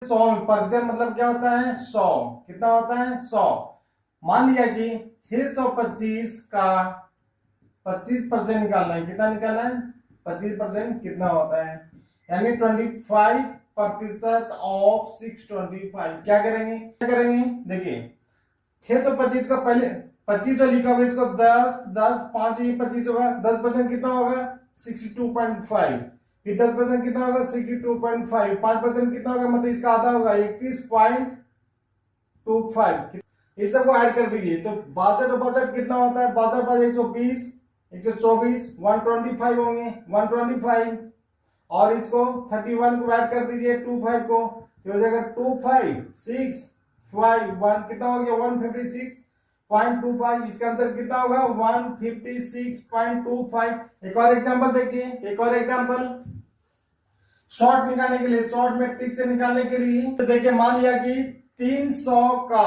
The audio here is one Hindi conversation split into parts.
प्रतिशत मतलब क्या होता है 100। कितना होता है 100। मान लिया कि 625 का 25% निकालना है। कितना निकालना है 25%। कितना होता है यानी 25% ऑफ 625। क्या करेंगे देखिए 625 का पहले 25 जो लिखा हुआ इसको 10 10 5 ये 25 होगा। 10% कितना होगा 62.5। फिर 10% कितना होगा 62.5। 5% कितना होगा मतलब इसका आधा होगा 31.25। इस सबको ऐड कर दीजिए तो 62 कितना होता है 62 120 124 125 होंगे 125। और इसको 31 को ऐड कर दीजिए 25 को तो हो जाएगा 25651 कितना हो गया 156.25। इसका आंसर कितना होगा 156.25। एक और एग्जांपल देखिए। एक और एग्जांपल शॉर्ट निकालने के लिए शॉर्ट में टिक से निकालने के लिए तो देखिए मान लिया कि 300 का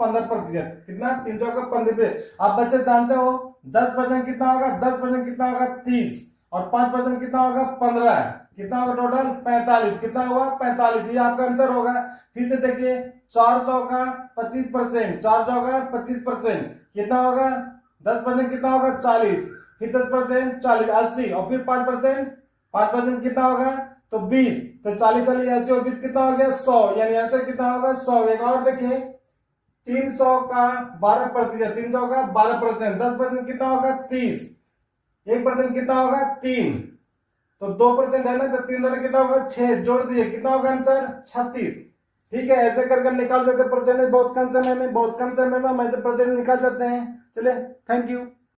15%। कितना 300 का 15%। आप बच्चे जानते हो 10% कितना होगा 10% कितना होगा 30 और 5% कितना होगा 15। कितना होगा टोटल 45। कितना हुआ 45। ये आपका आंसर होगा। फिर से देखिए 400 का 25%। 400 का 25% कितना होगा 10% कितना होगा 40। फिर 10% 40 80 और फिर 5% कितना होगा तो 20। तो 40 40 80 और 20 कितना हो गया 100। यानी आंसर कितना होगा 100। एक और देखिए 300 का 12%। 300 का 12%। 10% कितना होगा 30। 1% कितना होगा 3। तो 2% है ना तो 3 दोनों कितना होगा 6। जोड़ दीजिए कितना होगा आंसर 36। ठीक है ऐसे करके निकाल सकते परसेंटेज। बहुत कम समय में हम ऐसे परसेंटेज निकाल सकते हैं। चलिए थैंक यू।